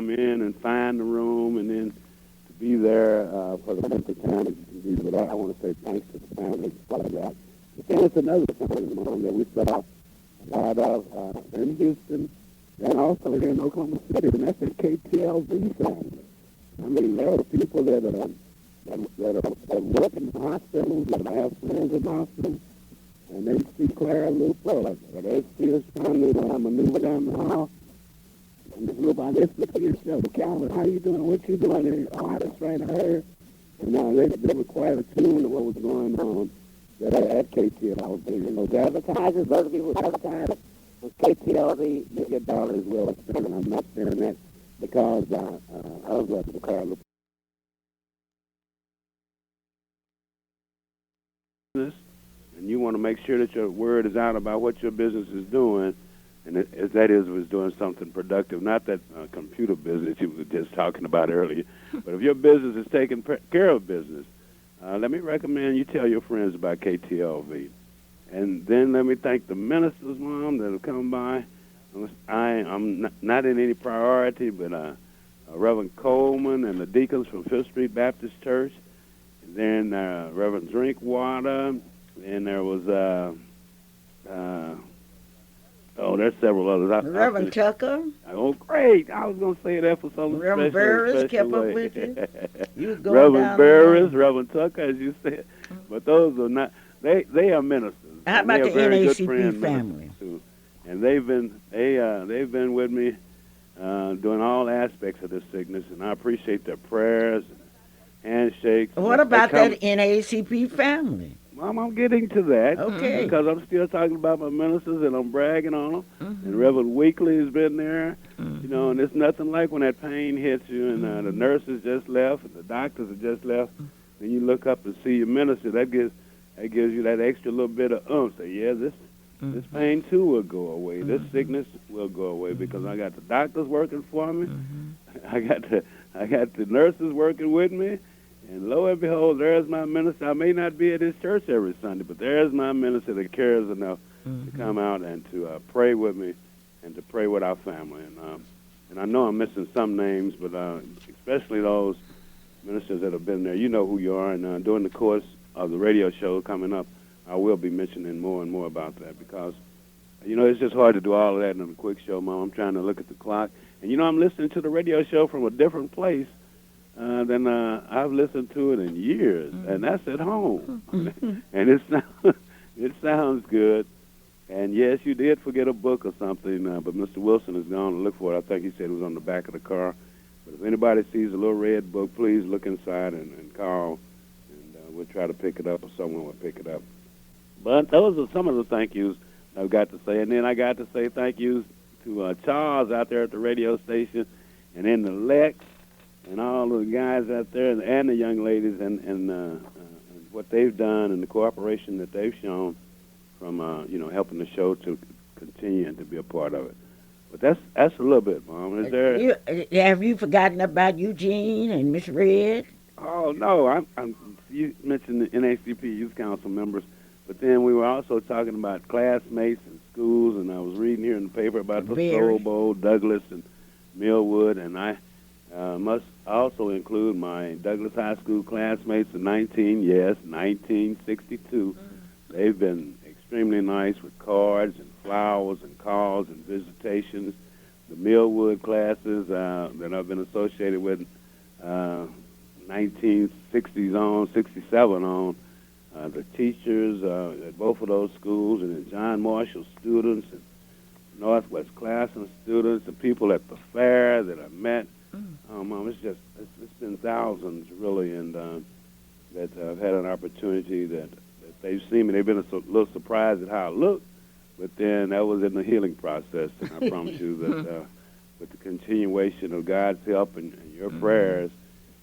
come in and find the room, and then to be there for the length of time that you be with us. I want to say thanks to the family for that. But then it's another family that we saw a lot of in Houston and also here in Oklahoma City, and that's the KTLV family. I mean, there are people that work in the hospitals, that have friends in the hospitals, and they see Clara Luper, or they see us trying to maneuver down the hall. And they look like this, look at yourself, Calvin, how you doing, what you doing? And, oh, that's right, I heard. And they were quite attuned to what was going on at KTLV. You know, the advertisers, other people advertise with KTLV, your dollar is well spent, and I'm not saying that because of the Clara Luper. And you want to make sure that your word is out about what your business is doing, and that is doing something productive, not that computer business you were just talking about earlier. But if your business is taking care of business, let me recommend you tell your friends about KTLV. And then let me thank the ministers, Mom, that have come by. I'm not in any priority, but Reverend Coleman and the deacons from Fifth Street Baptist Church. And then Reverend Drinkwater. And there was, there's several others. Reverend Tucker. Oh, great. I was going to say that for some Reverend Burris kept up with you. You was going Reverend down Burris, Reverend Tucker, as you said. But those are not, they are ministers. How about the NAACP family? Too. And they've been with me doing all aspects of this sickness, and I appreciate their prayers, handshakes. What about that NAACP family? Mom, I'm getting to that. Okay. Because I'm still talking about my ministers, and I'm bragging on them. Mm-hmm. And Reverend Weekly has been there. Mm-hmm. You know, and it's nothing like when that pain hits you, and the nurses just left, and the doctors have just left, and you look up and see your minister. That gives you that extra little bit of oomph. So, yeah, this pain too will go away. This sickness will go away because I got the doctors working for me. I got the nurses working with me. And lo and behold, there's my minister. I may not be at his church every Sunday, but there's my minister that cares enough to come out and to pray with me and to pray with our family. And I know I'm missing some names, but especially those ministers that have been there. You know who you are. And during the course of the radio show coming up, I will be mentioning more and more about that because, you know, it's just hard to do all of that in a quick show, Mom. I'm trying to look at the clock. And, you know, I'm listening to the radio show from a different place than I've listened to it in years, and that's at home. And it sounds good. And, yes, you did forget a book or something, but Mr. Wilson is gone to look for it. I think he said it was on the back of the car. But if anybody sees a little red book, please look inside and call, and we'll try to pick it up or someone will pick it up. But those are some of the thank yous I've got to say. And then I got to say thank yous to Charles out there at the radio station and in the Lex and all the guys out there and the young ladies and what they've done and the cooperation that they've shown from, helping the show to continue and to be a part of it. But that's a little bit, Mom. Is there? Have you forgotten about Eugene and Miss Red? Oh, no. You mentioned the NAACP Youth Council members. But then we were also talking about classmates and schools, and I was reading here in the paper about the Soul Bowl, Douglas, and Millwood, and I must also include my Douglas High School classmates of 1962. They've been extremely nice with cards and flowers and calls and visitations. The Millwood classes that I've been associated with 1960s on, 67 on, the teachers at both of those schools, and then John Marshall students and Northwest Classroom students, and people at the fair that I met. Mom, it's been thousands really, and that I've had an opportunity that they've seen me. They've been a little surprised at how I look, but then that was in the healing process, and I promise you that with the continuation of God's help and your prayers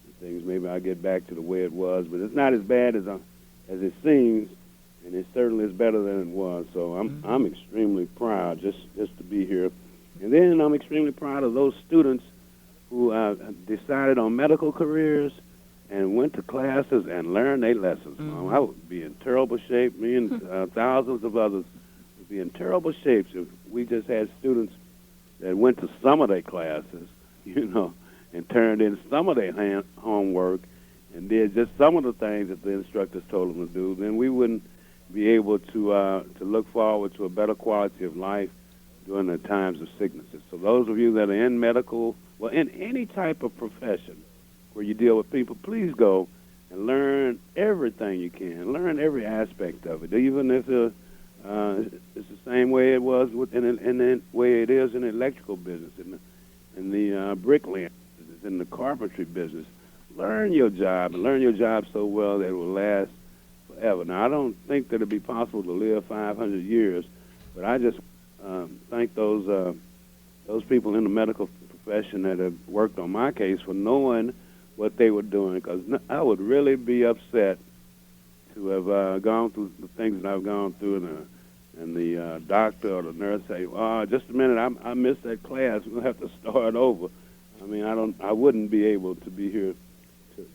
and things, maybe I'll get back to the way it was. But it's not as bad as it seems, and it certainly is better than it was. So I'm extremely proud just to be here. And then I'm extremely proud of those students who decided on medical careers and went to classes and learned their lessons. I would be in terrible shape. Me and thousands of others be in terrible shapes if we just had students that went to some of their classes, and turned in some of their homework and did just some of the things that the instructors told them to do, then we wouldn't be able to look forward to a better quality of life during the times of sicknesses. So those of you that are in medical, well, in any type of profession where you deal with people, please go and learn everything you can. Learn every aspect of it, even if it's the same way it was in the way it is in the electrical business, in the bricklaying business, in the carpentry business. Learn your job, and learn your job so well that it will last forever. Now, I don't think that it'd be possible to live 500 years, but I just thank those people in the medical profession that have worked on my case for knowing what they were doing, because I would really be upset to have gone through the things that I've gone through, and the doctor or the nurse say, "Oh, just a minute, I missed that class. We'll have to start over." I mean, I wouldn't be able to be here to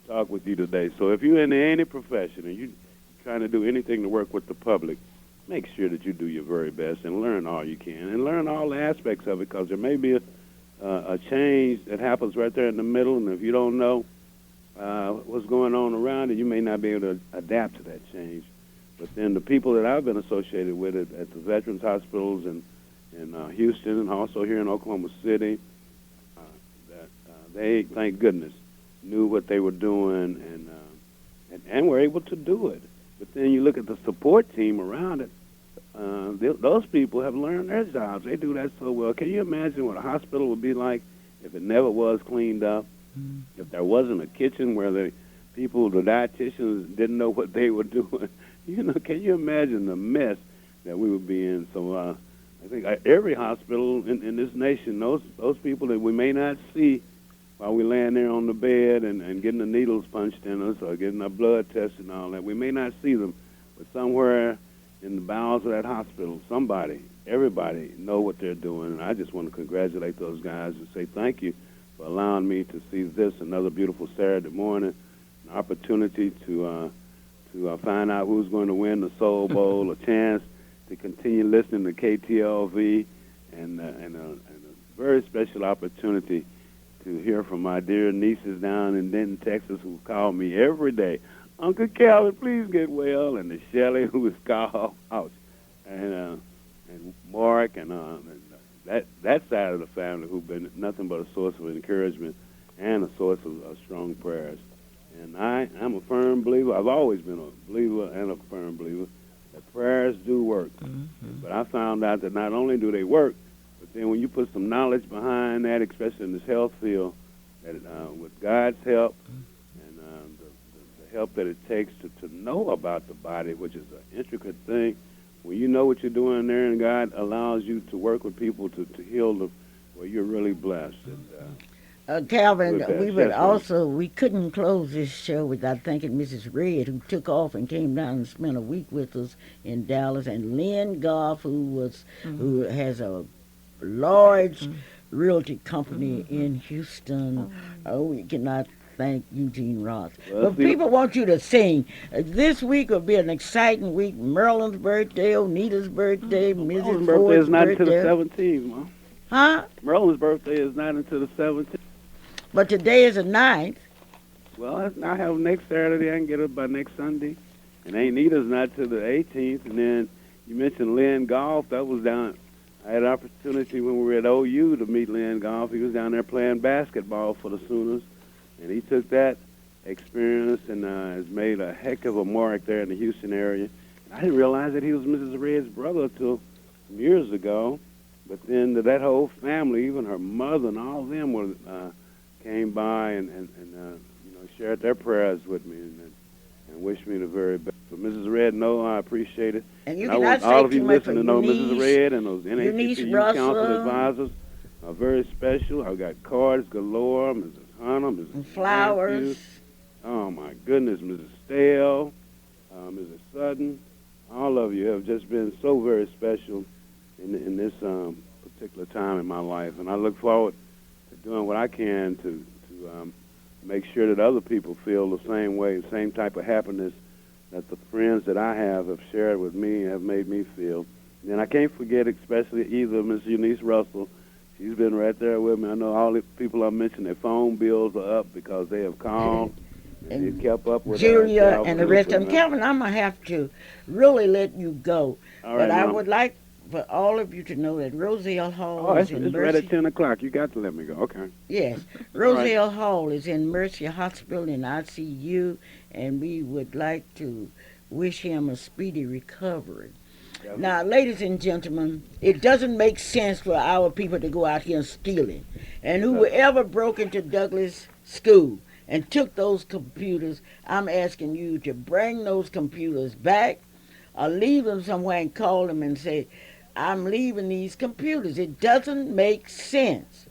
talk with you today. So if you're in any profession and you're trying to do anything to work with the public, make sure that you do your very best and learn all you can, and learn all the aspects of it, because there may be a change that happens right there in the middle, and if you don't know what's going on around it, you may not be able to adapt to that change. But then the people that I've been associated with at the Veterans Hospitals in Houston and also here in Oklahoma City, they, thank goodness, knew what they were doing and were able to do it. But then you look at the support team around it, those people have learned their jobs. They do that so well. Can you imagine what a hospital would be like if it never was cleaned up? Mm-hmm. If there wasn't a kitchen where the dietitians didn't know what they were doing? Can you imagine the mess that we would be in? So I think every hospital in this nation, those people that we may not see while we're laying there on the bed and getting the needles punched in us or getting our blood tested and all that, we may not see them, but somewhere in the bowels of that hospital, everybody know what they're doing. And I just want to congratulate those guys and say thank you for allowing me to see this, another beautiful Saturday morning, an opportunity to find out who's going to win the Soul Bowl, a chance to continue listening to KTLV, and a very special opportunity to hear from my dear nieces down in Denton, Texas, who call me every day. Uncle Calvin, please get well, and to Shelley, who is called out, and Mark, and that side of the family, who've been nothing but a source of encouragement and a source of strong prayers. And I'm a firm believer. I've always been a believer and a firm believer that prayers do work. Mm-hmm. But I found out that not only do they work, but then when you put some knowledge behind that, especially in this health field, that with God's help and the help that it takes to know about the body, which is an intricate thing, when you know what you're doing there and God allows you to work with people to heal them, well, you're really blessed. And, Calvin, we couldn't close this show without thanking Mrs. Red, who took off and came down and spent a week with us in Dallas, and Lynn Goff, who has a large realty company in Houston. We cannot thank Eugene Ross. But people want you to sing. This week will be an exciting week. Marilyn's birthday, Onita's birthday, Mrs. Ford's birthday is not until the 17th, Mom. Huh? Marilyn's birthday is not until the 17th. But today is the 9th. Well, I have next Saturday. I can get it by next Sunday. And Anita's not till the 18th. And then you mentioned Lynn Golf. That was down. I had an opportunity when we were at OU to meet Lynn Golf. He was down there playing basketball for the Sooners. And he took that experience and has made a heck of a mark there in the Houston area. And I didn't realize that he was Mrs. Red's brother until some years ago. But then that whole family, even her mother and all of them were came by and shared their prayers with me and wished me the very best. So Mrs. Red, I appreciate it. And you cannot say all of you too much listening to know Mrs. Red and those NAACP council advisors are very special. I've got cards galore, Mrs. Hunter, Mrs. And flowers. Matthews. Oh, my goodness, Mrs. Stale, Mrs. Sutton. All of you have just been so very special in this particular time in my life. And I look forward to doing what I can to make sure that other people feel the same way, the same type of happiness that the friends that I have shared with me have made me feel. And I can't forget especially either Miss Eunice Russell. she's been right there with me. I know all the people I mentioned, their phone bills are up because they have called and they kept up with Julia and the rest of them. Luper. Calvin, I'm going to have to really let you go. All but right, I Mom. would like for all of you to know that Roselle Hall is in it's Mercy. right at 10 o'clock. You got to let me go. Okay. Yes. Roselle Hall is in Mercy Hospital in ICU, and we would like to wish him a speedy recovery. Definitely. Now, ladies and gentlemen, it doesn't make sense for our people to go out here stealing. And whoever broke into Douglas School and took those computers, I'm asking you to bring those computers back or leave them somewhere and call them and say, I'm leaving these computers. It doesn't make sense.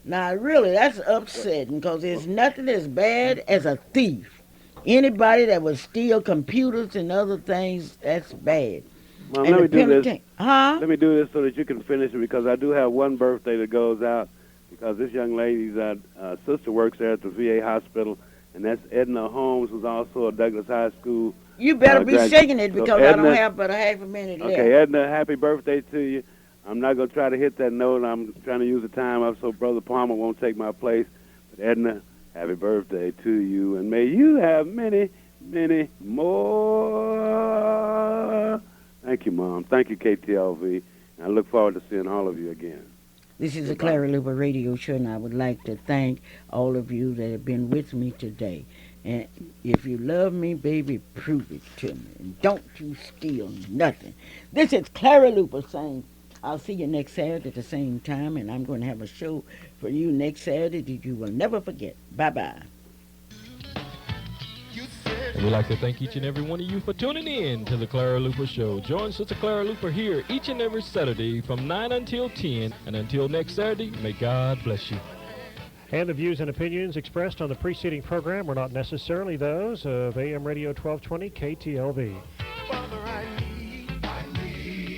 Now, really, that's upsetting because there's nothing as bad as a thief. Anybody that would steal computers and other things, that's bad. Mom, And let me do this. Huh? Let me do this so that you can finish it because I do have one birthday that goes out because this young lady's sister works there at the VA hospital, and that's Edna Holmes, who's also a Douglas High School. You better be singing it because so Edna, I don't have but a half a minute left. Okay, Edna, happy birthday to you. I'm not going to try to hit that note. I'm trying to use the time up so Brother Palmer won't take my place. But Edna, happy birthday to you, and may you have many, many more. Thank you, Mom. Thank you, KTLV. And I look forward to seeing all of you again. This is the Clara Luper Radio Show, and I would like to thank all of you that have been with me today. And if you love me, baby, prove it to me. And don't you steal nothing. This is Clara Luper saying, I'll see you next Saturday at the same time, and I'm going to have a show for you next Saturday that you will never forget. Bye-bye. And we'd like to thank each and every one of you for tuning in to the Clara Luper Show. Join Sister Clara Luper here each and every Saturday from 9 until 10. And until next Saturday, may God bless you. And the views and opinions expressed on the preceding program were not necessarily those of AM Radio 1220 KTLV. Father, I need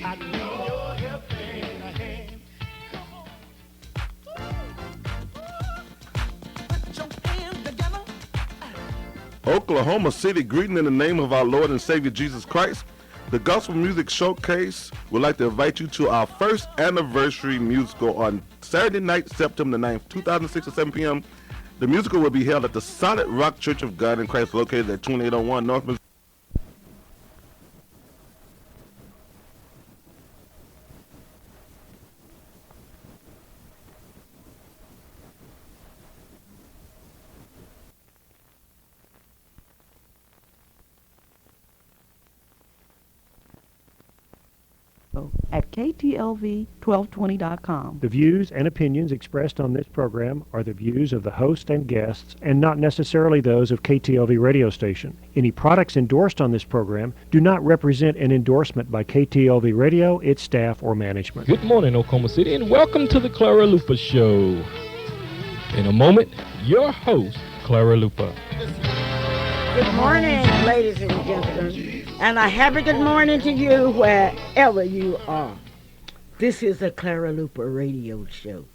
your help in a hand. Put your hands together. Oklahoma City, greeting in the name of our Lord and Savior Jesus Christ. The Gospel Music Showcase would like to invite you to our first anniversary musical on Saturday night, September 9th, 2006 at 7 p.m. The musical will be held at the Solid Rock Church of God in Christ, located at 2801 North Missouri. at KTLV1220.com. The views and opinions expressed on this program are the views of the host and guests and not necessarily those of KTLV radio station. Any products endorsed on this program do not represent an endorsement by KTLV Radio, its staff, or management. Good morning, Oklahoma City, and welcome to the Clara Luper Show. In a moment, your host, Clara Luper. Good morning, ladies and gentlemen, and a happy good morning to you wherever you are. This is the Clara Luper Radio Show.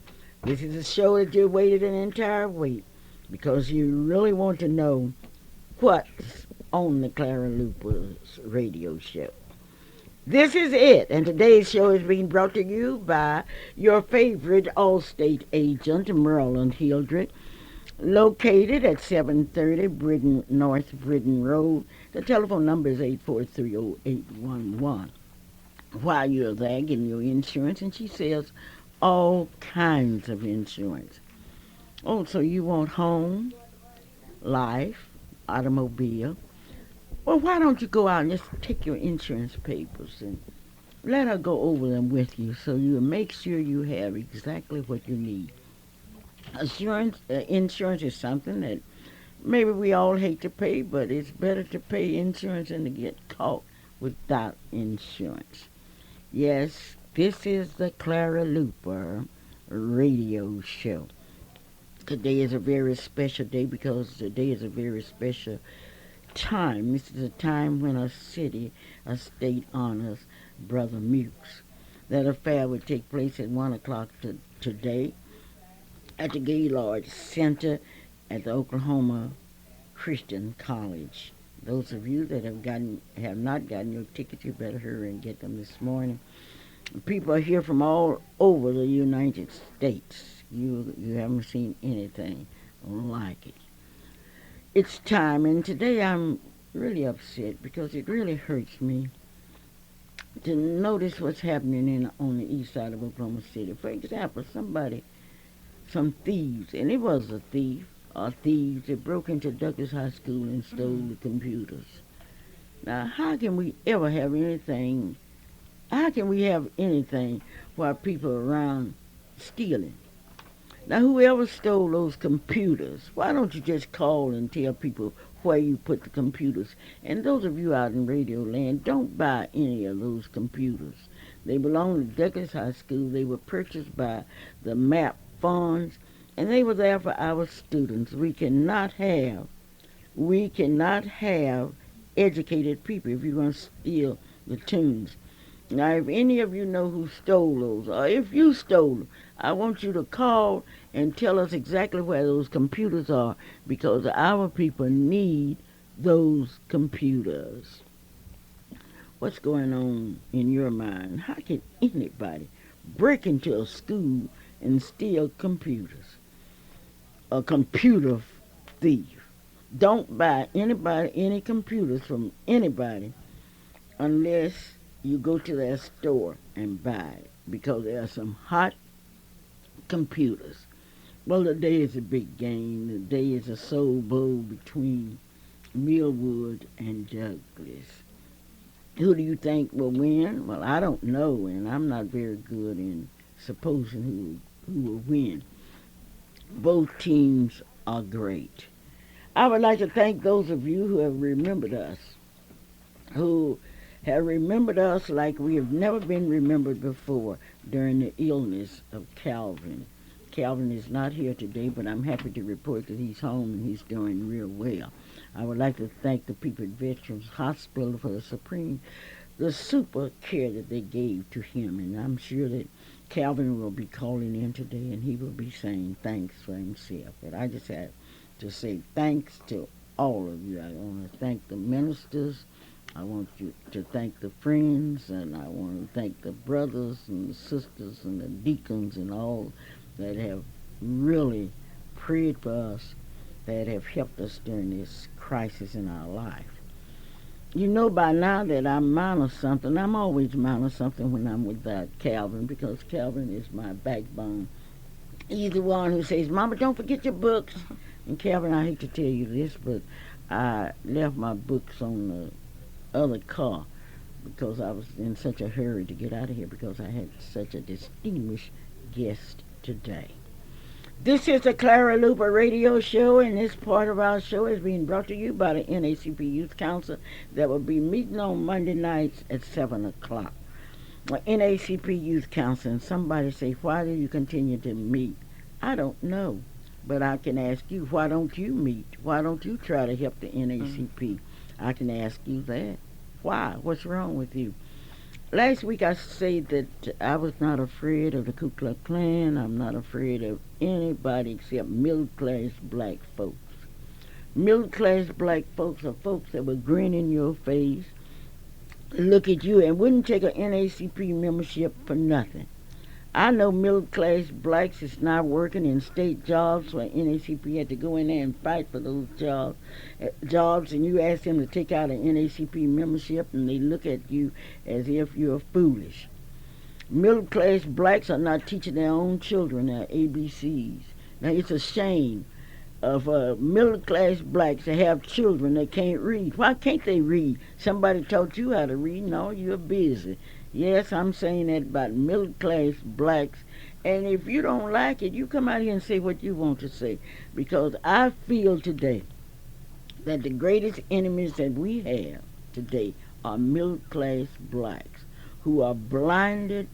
This is a show that you waited an entire week because you really want to know what's on the Clara Luper's radio show. This is it, and today's show is being brought to you by your favorite Allstate agent, Merlin Hildreth, located at 730 North Britton Road. The telephone number is 843-0811. While you're there getting your insurance, and she sells all kinds of insurance. Oh, so you want home, life, automobile. Well, why don't you go out and just take your insurance papers and let her go over them with you so you make sure you have exactly what you need. Insurance is something that maybe we all hate to pay, but it's better to pay insurance than to get caught without insurance. Yes, this is the Clara Luper Radio Show. Today is a very special day because today is a very special time. This is a time when a city, a state honors Brother Mukes. That affair would take place at 1 o'clock today at the Gaylord Center at the Oklahoma Christian College. Those of you that have not gotten your tickets, you better hurry and get them this morning. People are here from all over the United States. You haven't seen anything like it. It's time, and today I'm really upset because it really hurts me to notice what's happening on the east side of Oklahoma City. For example, some thieves, and it was a thief or thieves that broke into Douglas High School and stole the computers. Now, how can we ever have anything? How can we have anything while people are around stealing? Now, whoever stole those computers, why don't you just call and tell people where you put the computers? And those of you out in Radio Land, don't buy any of those computers. They belong to Douglas High School. They were purchased by the MAP funds, and they were there for our students. We cannot have educated people if you're going to steal the tunes. Now, if any of you know who stole those, or if you stole them, I want you to call and tell us exactly where those computers are, because our people need those computers. What's going on in your mind? How can anybody break into a school and steal computers? A computer thief. Don't buy any computers from anybody unless you go to their store and buy it, because there are some hot computers. Well, today is a big game. Today is a Soul Bowl between Millwood and Douglas. Who do you think will win? Well, I don't know, and I'm not very good in supposing who will win. Both teams are great. I would like to thank those of you who have remembered us, like we have never been remembered before during the illness of Calvin. Calvin is not here today, but I'm happy to report that he's home and he's doing real well. I would like to thank the people at Veterans Hospital for the super care that they gave to him, and I'm sure that Calvin will be calling in today and he will be saying thanks for himself. But I just have to say thanks to all of you. I want to thank the ministers. I want you to thank the friends, and I want to thank the brothers and the sisters and the deacons and all that have really prayed for us, that have helped us during this crisis in our life. You know by now that I'm minus something. I'm always minus something when I'm with Calvin, because Calvin is my backbone. He's the one who says, Mama, don't forget your books. And Calvin, I hate to tell you this, but I left my books on the other car because I was in such a hurry to get out of here because I had such a distinguished guest today. This is the Clara Luper radio show, and this part of our show is being brought to you by the NAACP Youth Council that will be meeting on Monday nights at 7 o'clock. NAACP Youth Council, and somebody say, why do you continue to meet? I don't know, but I can ask you, why don't you meet? Why don't you try to help the NAACP? I can ask you that. Why? What's wrong with you? Last week I said that I was not afraid of the Ku Klux Klan. I'm not afraid of anybody except middle-class black folks. Middle-class black folks are folks that will grin in your face, look at you, and wouldn't take an NAACP membership for nothing. I know middle-class blacks is not working in state jobs where NAACP had to go in there and fight for those jobs, and you ask them to take out an NAACP membership, and they look at you as if you're foolish. Middle-class blacks are not teaching their own children their ABCs. Now, it's a shame of middle-class blacks to have children that can't read. Why can't they read? Somebody taught you how to read. No, you're busy. Yes, I'm saying that about middle-class blacks. And if you don't like it, you come out here and say what you want to say. Because I feel today that the greatest enemies that we have today are middle-class blacks who are blinded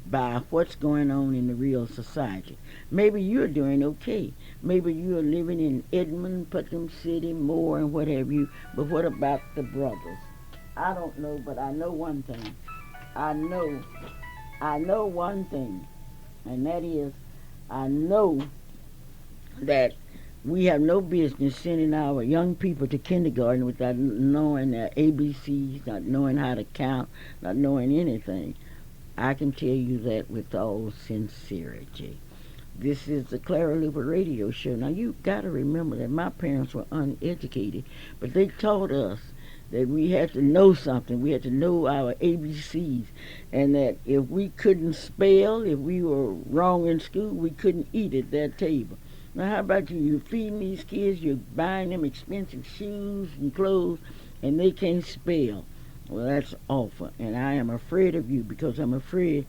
by what's going on in the real society. Maybe you're doing okay. Maybe you're living in Edmond, Putnam City, Moore, and what have you. But what about the brothers? I don't know, but I know one thing. I know one thing, and that is, I know that we have no business sending our young people to kindergarten without knowing their ABCs, not knowing how to count, not knowing anything. I can tell you that with all sincerity. This is the Clara Luper radio show. Now, you got to remember that my parents were uneducated, but they taught us that we had to know something. We had to know our ABCs, and that if we couldn't spell, if we were wrong in school, we couldn't eat at that table. Now, how about you? You're feeding these kids, you're buying them expensive shoes and clothes, and they can't spell. Well, that's awful, and I am afraid of you because I'm afraid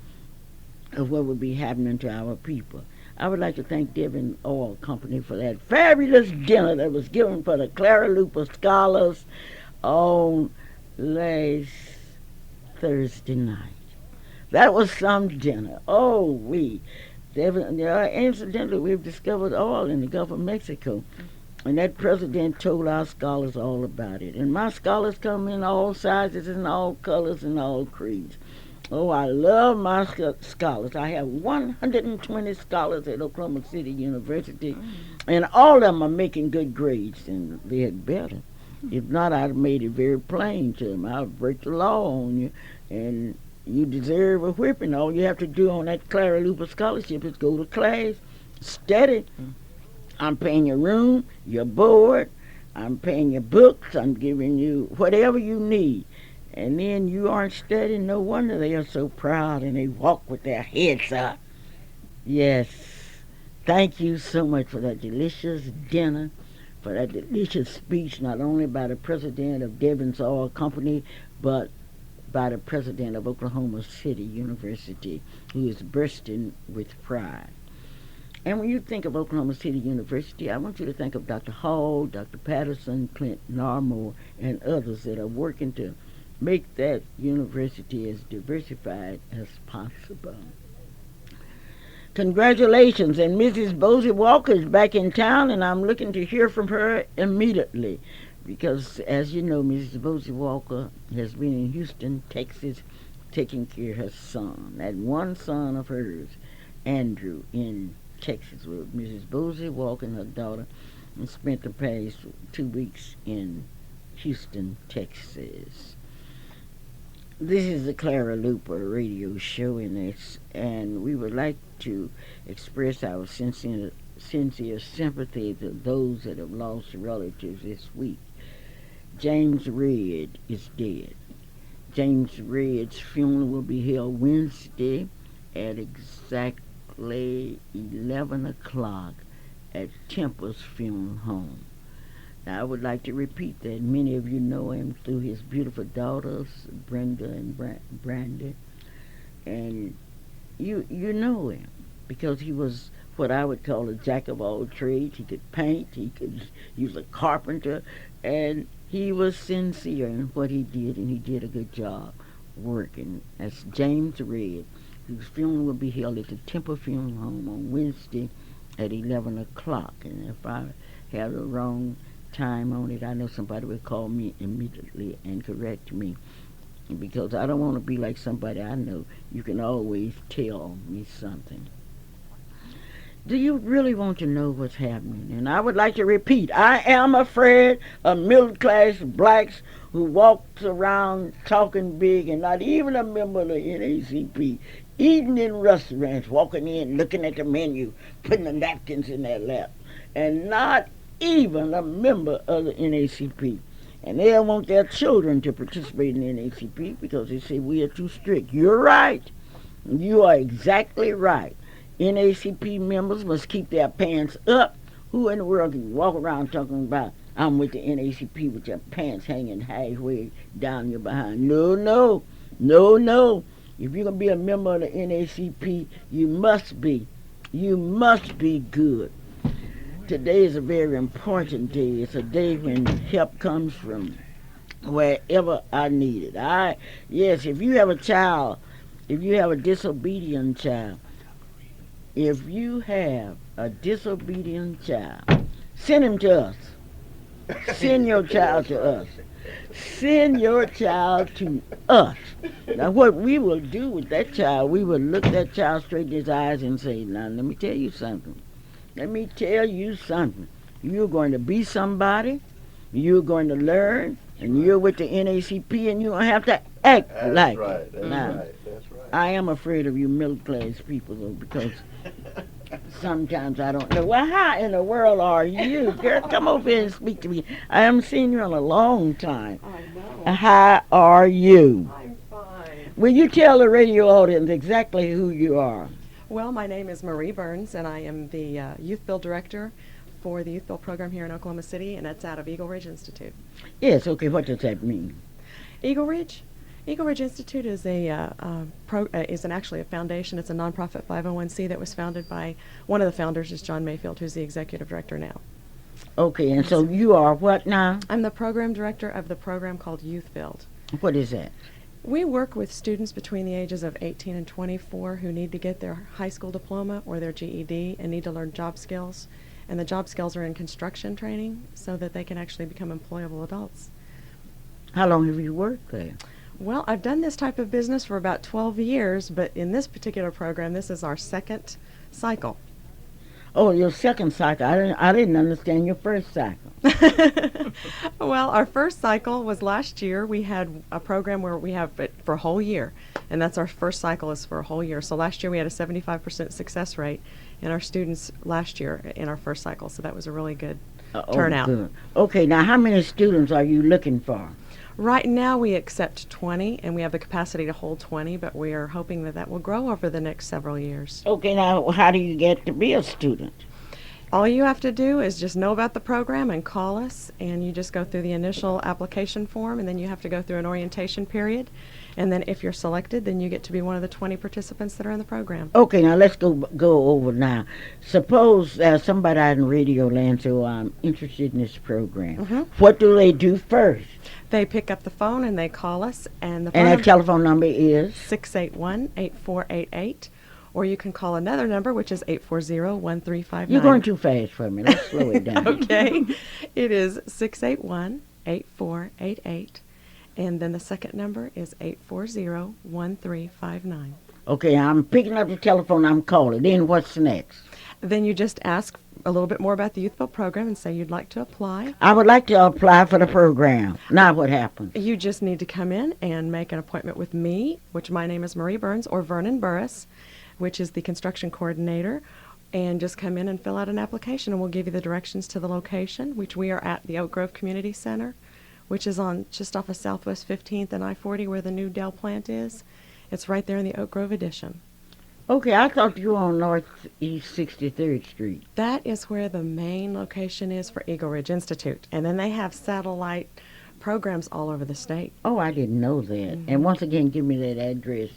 of what would be happening to our people. I would like to thank Devon Oil Company for that fabulous dinner that was given for the Clara Luper scholars on last Thursday night. That was some dinner. Oh, incidentally, we've discovered oil in the Gulf of Mexico. And that president told our scholars all about it. And my scholars come in all sizes and all colors and all creeds. Oh, I love my scholars. I have 120 scholars at Oklahoma City University, and all of them are making good grades, and they had better. If not, I'd have made it very plain to them. I'll break the law on you, and you deserve a whipping. All you have to do on that Clara Luper scholarship is go to class, study. I'm paying your room, your board, I'm paying your books, I'm giving you whatever you need. And then you aren't studying, no wonder they are so proud and they walk with their heads up. Yes, thank you so much for that delicious dinner, for that delicious speech, not only by the president of Devon's Oil Company, but by the president of Oklahoma City University, who is bursting with pride. And when you think of Oklahoma City University, I want you to think of Dr. Hall, Dr. Patterson, Clint Narmore, and others that are working to make that university as diversified as possible. Congratulations, and Mrs. Bosie Walker is back in town, and I'm looking to hear from her immediately because, as you know, Mrs. Bosie Walker has been in Houston, Texas, taking care of her son, that one son of hers, Andrew, in Texas, with Mrs. Bosie Walker and her daughter, and spent the past 2 weeks in Houston, Texas. This is the Clara Luper radio show, and we would like to express our sincere sympathy to those that have lost relatives this week. James Redd is dead. James Redd's funeral will be held Wednesday at exactly 11 o'clock at Temple's Funeral Home. Now, I would like to repeat that many of you know him through his beautiful daughters, Brenda and Brandon, and you know him because he was what I would call a jack of all trades. He could paint, he was a carpenter, and he was sincere in what he did, and he did a good job working. That's James Redd, whose funeral will be held at the Temple Funeral Home on Wednesday at 11 o'clock. And if I have the wrong time on it, I know somebody will call me immediately and correct me, because I don't want to be like somebody I know. You can always tell me something. Do you really want to know what's happening? And I would like to repeat, I am afraid of middle-class blacks who walks around talking big and not even a member of the NAACP, eating in restaurants, walking in, looking at the menu, putting the napkins in their lap, and not even a member of the NAACP. And they don't want their children to participate in the NAACP because they say we are too strict. You're right. You are exactly right. NAACP members must keep their pants up. Who in the world can walk around talking about, I'm with the NAACP with your pants hanging halfway down your behind? No. If you're going to be a member of the NAACP, you must be good. Today is a very important day. It's a day when help comes from wherever I need it. Yes, if you have a child, if you have a disobedient child, send him to us. Send your child to us. Send your child to us. Now, what we will do with that child, we will look that child straight in his eyes and say, now, let me tell you something. You're going to be somebody, you're going to learn, and you're with the NAACP, and you're going to have to act like it. That's right. I am afraid of you middle class people though, because sometimes I don't know. Well, how in the world are you? Girl, come over here and speak to me. I haven't seen you in a long time. I know. How are you? I'm fine. Will you tell the radio audience exactly who you are? Well, my name is Marie Burns, and I am the Youth Build Director for the Youth Build program here in Oklahoma City, and it's out of Eagle Ridge Institute. Yes, okay, what does that mean? Eagle Ridge? Eagle Ridge Institute is actually a foundation. It's a nonprofit 501c that was founded by one of the founders is John Mayfield, who's the executive director now. Okay, and so you are what now? I'm the program director of the program called Youth Build. What is that? We work with students between the ages of 18 and 24 who need to get their high school diploma or their GED and need to learn job skills. And the job skills are in construction training so that they can actually become employable adults. How long have you worked there? Well, I've done this type of business for about 12 years, but in this particular program, this is our second cycle. Oh, your second cycle. I didn't understand your first cycle. Well, our first cycle was last year. We had a program where we have it for a whole year, and that's our first cycle is for a whole year. So last year we had a 75% success rate in our students last year in our first cycle, so that was a really good turnout. Good. Okay, now how many students are you looking for? Right now we accept 20, and we have the capacity to hold 20, but we are hoping that that will grow over the next several years. Okay, now how do you get to be a student? All you have to do is just know about the program and call us, and you just go through the initial application form, and then you have to go through an orientation period, and then if you're selected, then you get to be one of the 20 participants that are in the program. Okay, now let's go over now. Suppose somebody out in Radio Land says, I'm interested in this program. What do they do first? They pick up the phone and they call us, and the And phone that telephone number is? 681-8488, or you can call another number, which is 840-1359. You're going too fast for me. Let's slow it down. Okay. It is 681-8488, and then the second number is 840-1359. Okay, I'm picking up the telephone, I'm calling. Then what's next? Then you just ask a little bit more about the Youth Build program and say you'd like to apply. I would like to apply for the program. Now what happens? You just need to come in and make an appointment with me, which my name is Marie Burns, or Vernon Burris, which is the construction coordinator, and just come in and fill out an application, and we'll give you the directions to the location, which we are at the Oak Grove Community Center, which is on just off of Southwest 15th and I-40 where the new Dell plant is. It's right there in the Oak Grove addition. Okay, I thought you were on Northeast 63rd Street. That is where the main location is for Eagle Ridge Institute, and then they have satellite programs all over the state. Oh, I didn't know that. And once again, give me that address.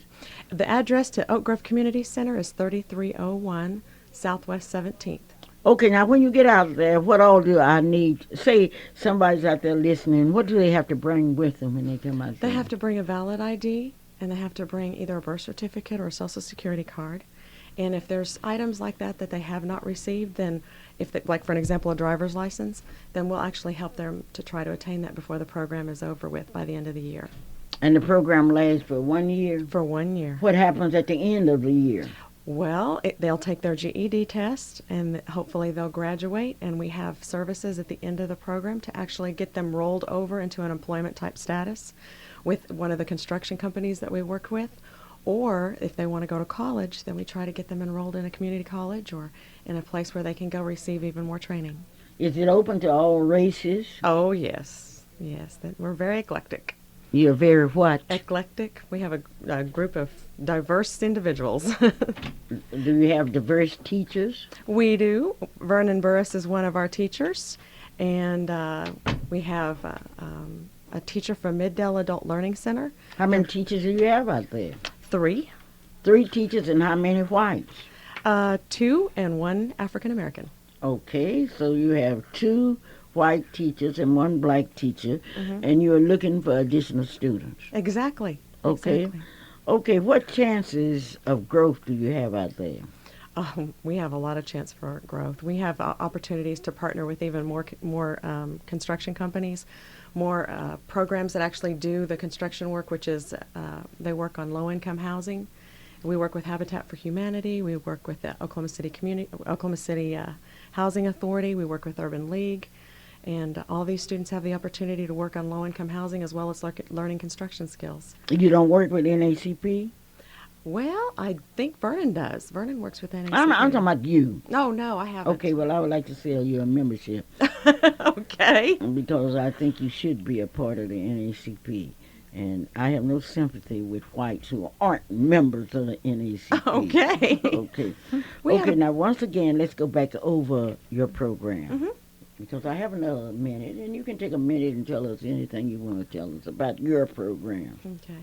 The address to Oak Grove Community Center is 3301 Southwest 17th. Okay, now when you get out there, what all do I need? Say somebody's out there listening. What do they have to bring with them when they come out there? They have to bring a valid ID, and they have to bring either a birth certificate or a social security card. And if there's items like that that they have not received, then if they, like for an example, a driver's license, then we'll actually help them to try to attain that before the program is over with by the end of the year. And the program lasts for 1 year? For 1 year. What happens at the end of the year? Well, they'll take their GED test, and hopefully they'll graduate, and we have services at the end of the program to actually get them rolled over into an employment type status with one of the construction companies that we work with. Or if they want to go to college, then we try to get them enrolled in a community college or in a place where they can go receive even more training. Is it open to all races? Oh, yes. Yes, we're very eclectic. You're very what? Eclectic. We have a group of diverse individuals. Do you have diverse teachers? We do. Vernon Burris is one of our teachers, and we have a teacher from Middale Adult Learning Center. How many teachers do you have out there? 3. 3 teachers, and how many whites? 2 and 1 African American. Okay, so you have 2 white teachers and 1 black teacher, and you're looking for additional students. Exactly. Okay. Exactly. Okay, what chances of growth do you have out there? We have a lot of chance for growth. We have opportunities to partner with even more construction companies, more programs that actually do the construction work, which is they work on low-income housing. We work with Habitat for Humanity. We work with the Oklahoma City Housing Authority. We work with Urban League. And all these students have the opportunity to work on low-income housing as well as learning construction skills. You don't work with NAACP? Well, I think Vernon does. Vernon works with NAACP. I'm talking about you. No, I haven't. Okay, well, I would like to sell you a membership Okay. because I think you should be a part of the NAACP. And I have no sympathy with whites who aren't members of the NAACP. Okay. Okay. We had Okay, a- now once again, let's go back over your program. Mhm. Because I have another minute, and you can take a minute and tell us anything you want to tell us about your program. Okay.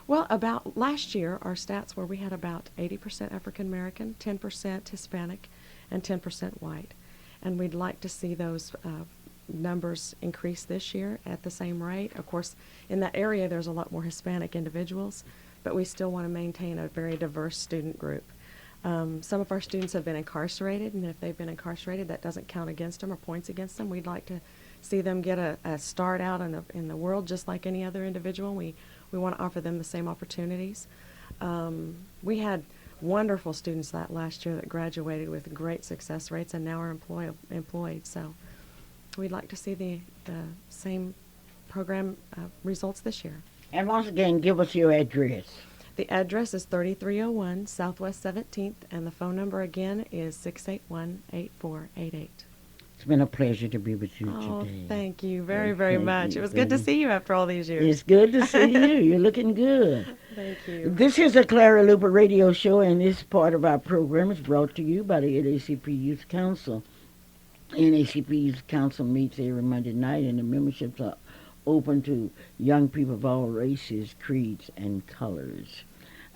Well, about last year, our stats were we had about 80% African American, 10% Hispanic, and 10% white. And we'd like to see those numbers increase this year at the same rate. Of course, in that area, there's a lot more Hispanic individuals, but we still want to maintain a very diverse student group. Some of our students have been incarcerated, and if they've been incarcerated, that doesn't count against them or points against them. We'd like to see them get a start out in the world just like any other individual. We want to offer them the same opportunities. We had wonderful students that last year that graduated with great success rates and now are employed. So we'd like to see the same program results this year. And once again, give us your address. The address is 3301 Southwest 17th, and the phone number again is 681-8488. It's been a pleasure to be with you Oh, today. thank you very, Well, very thank much. you, It was good to thank see you after all these years. It's good to see you. You're looking good. Thank you. This is the Clara Luper radio show, and this part of our program is brought to you by the NAACP Youth Council. NAACP Youth Council meets every Monday night, and the memberships are open to young people of all races, creeds, and colors.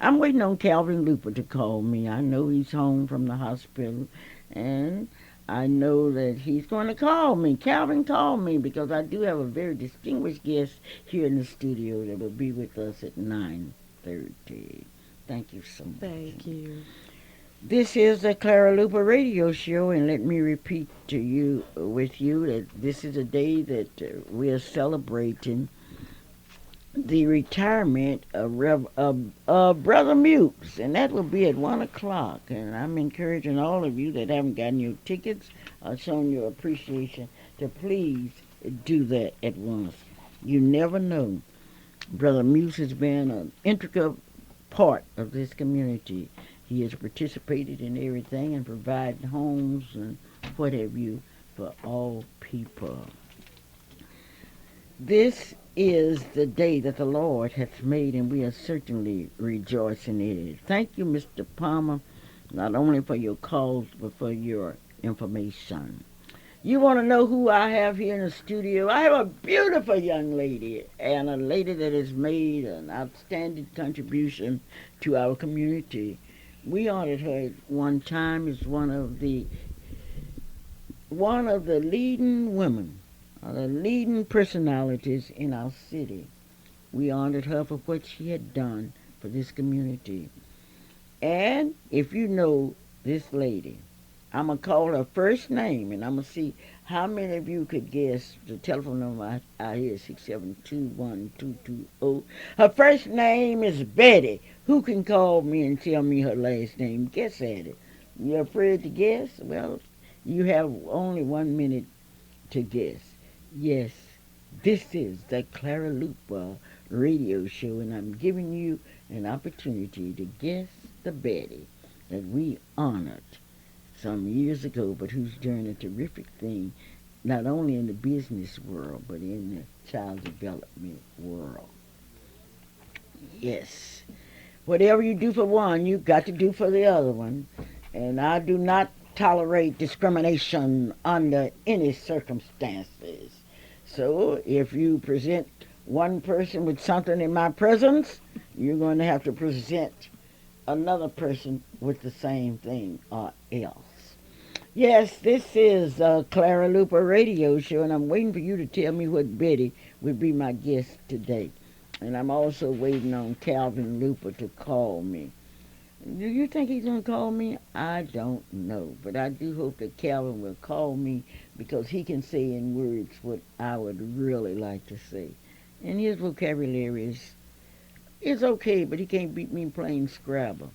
I'm waiting on Calvin Luper to call me. I know he's home from the hospital, and I know that he's going to call me. Calvin, call me, because I do have a very distinguished guest here in the studio that will be with us at 9:30. Thank you so much. Thank you. This is the Clara Luper radio show, and let me repeat to you, with you, that this is a day that we are celebrating the retirement of Brother Mutes, and that will be at 1 o'clock. And I'm encouraging all of you that haven't gotten your tickets or shown your appreciation to please do that at once. You never know. Brother Mutes has been an intricate part of this community. He has participated in everything and provided homes and what have you for all people. This is the day that the Lord hath made, and we are certainly rejoicing in it. Thank you, Mr. Palmer, not only for your calls, but for your information. You want to know who I have here in the studio? I have a beautiful young lady, and a lady that has made an outstanding contribution to our community. We honored her at one time as one of the leading women, the leading personalities in our city. We honored her for what she had done for this community. And if you know this lady, I'm going to call her first name, and I'm going to see how many of you could guess. The telephone number out here is 672-1220. Her first name is Betty. Who can call me and tell me her last name? Guess at it. You're afraid to guess? Well, you have only 1 minute to guess. Yes, this is the Clara Luper radio show, and I'm giving you an opportunity to guess the Betty that we honored some years ago, but who's doing a terrific thing, not only in the business world, but in the child development world. Yes. Whatever you do for one, you've got to do for the other one. And I do not tolerate discrimination under any circumstances. So if you present one person with something in my presence, you're going to have to present another person with the same thing or else. Yes, this is Clara Luper radio show, and I'm waiting for you to tell me what Betty would be my guest today. And I'm also waiting on Calvin Luper to call me. Do you think he's going to call me? I don't know. But I do hope that Calvin will call me, because he can say in words what I would really like to say. And his vocabulary is okay, but he can't beat me playing Scrabble.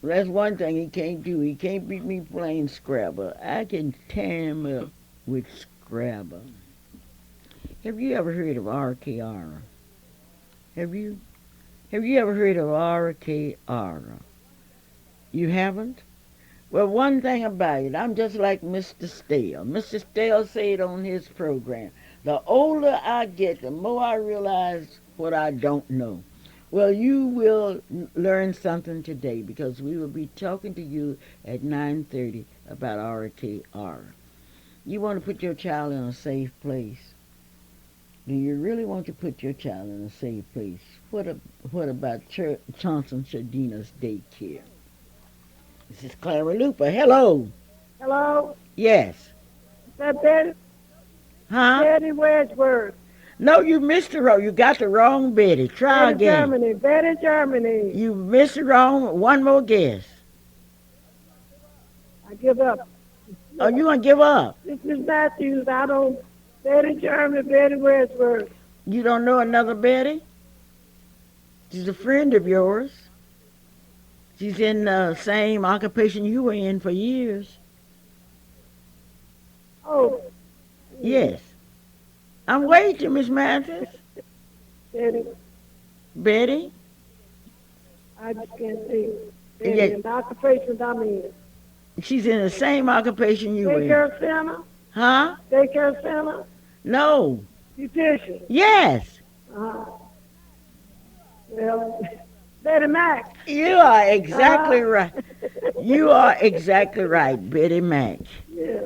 That's one thing he can't do. He can't beat me playing Scrabble. I can tear him up with Scrabble. Have you ever heard of RKR? Have you? Have you ever heard of RKR? You haven't? Well, one thing about it, I'm just like Mr. Steele. Mr. Steele said on his program, the older I get, the more I realize what I don't know. Well, you will learn something today because we will be talking to you at 9:30 about RKR. You want to put your child in a safe place. Do you really want to put your child in a safe place? What about Johnson Chardina's daycare? This is Clara Luper. Hello. Hello? Yes. Is that Betty? Huh? Betty Wedgeworth. No, you missed the wrong. You got the wrong Betty. Try Betty again. Germany. Betty Germany. You missed the wrong. One more guess. I give up. Oh, you gonna give up? This is Matthews. I don't. Betty Germany, Betty Wedgeworth. You don't know another Betty? She's a friend of yours. She's in the same occupation you were in for years. Oh, Yes. I'm waiting, Miss Mathis. Betty. Betty? I just can't see. Betty, Yeah. the occupation I'm in. She's in the same occupation you were in. Daycare center? Huh? Daycare center? No. Beautician? Yes. Well, Betty Mack. You are exactly right. You are exactly right, Betty Mack. Yes.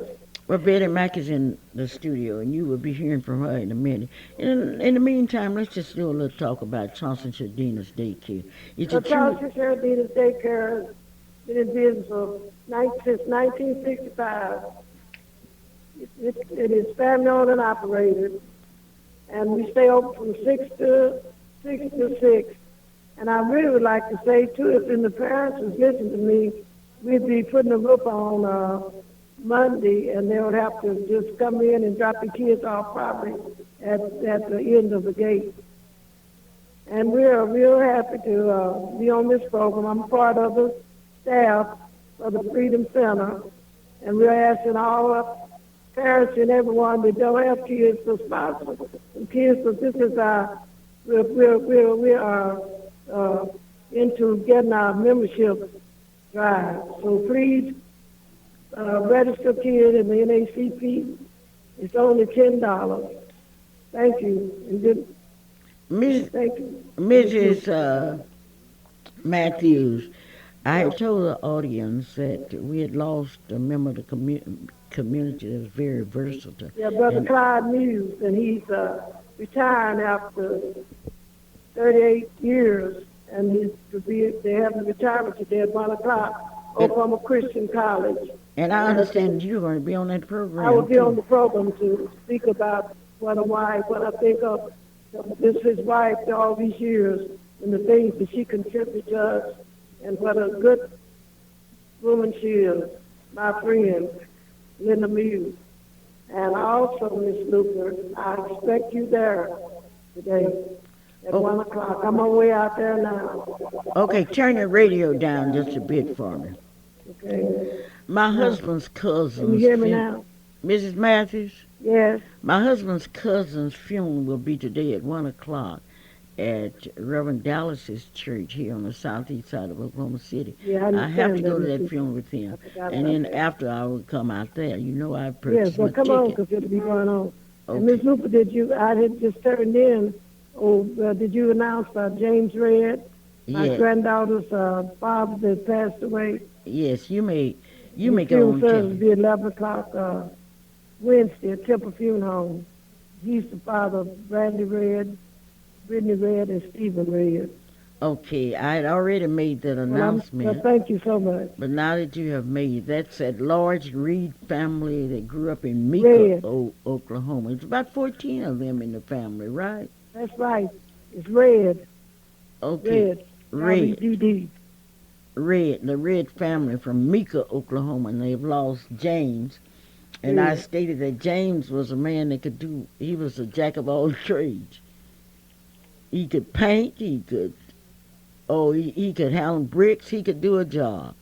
Well, Betty Mack is in the studio, and you will be hearing from her in a minute. In the meantime, let's just do a little talk about Johnson Chardina's daycare. It's a true... Johnson Chardina's daycare has been in business since 1965. It is family owned and operated, and we stay open from 6 to 6. And I really would like to say too, if the parents was listening to me, we'd be putting a roof on Monday, and they would have to just come in and drop the kids off property at the end of the gate. And we're real happy to be on this program. I'm part of the staff of the Freedom Center, and we're asking all parents and everyone that don't have kids to sponsor some kids. So this is we are into getting our membership drive. So please register kid in the NAACP. It's only $10. Thank you. And thank you. Mrs. Matthews, I had told the audience that we had lost a member of the community that was very versatile. Yeah, Brother Clyde Muse, and he's retiring after 38 years, and they have the retirement today at 1 o'clock Oklahoma Christian College. And I understand you're going to be on that program. I will be on the program to speak about what I think of his wife all these years and the things that she contributed to us and what a good woman she is, my friend, Linda Muse. And also, Miss Luper, I expect you there today at 1 o'clock. I'm on my way out there now. Okay, turn your radio down just a bit for me. Okay. My husband's cousin's... Can you hear me now? Mrs. Matthews? Yes. My husband's cousin's funeral will be today at 1 o'clock at Reverend Dallas's church here on the southeast side of Oklahoma City. Yeah, I have to go to that funeral with him. And then after I will come out there. You know I purchased my come ticket. on, because it'll be going on. Okay. And Miss Luper, I had just turned in, did you announce James Red, my granddaughter's father that passed away? Yes, you may go Funeral on. service will be 11 o'clock Wednesday at Temple Funeral Home. He's the father of Brandy Red, Brittany Red, and Stephen Red. Okay, I had already made that announcement. Well, thank you so much. But now that you have made, that's that large Reed family that grew up in Mika, Oklahoma. It's about 14 of them in the family, right? That's right. It's Red. Okay. Red. R-E-D-D. Red, the Red family from Mika, Oklahoma, and they've lost James. And I stated that James was a man that he was a jack of all trades. He could paint, he could handle bricks, he could do a job.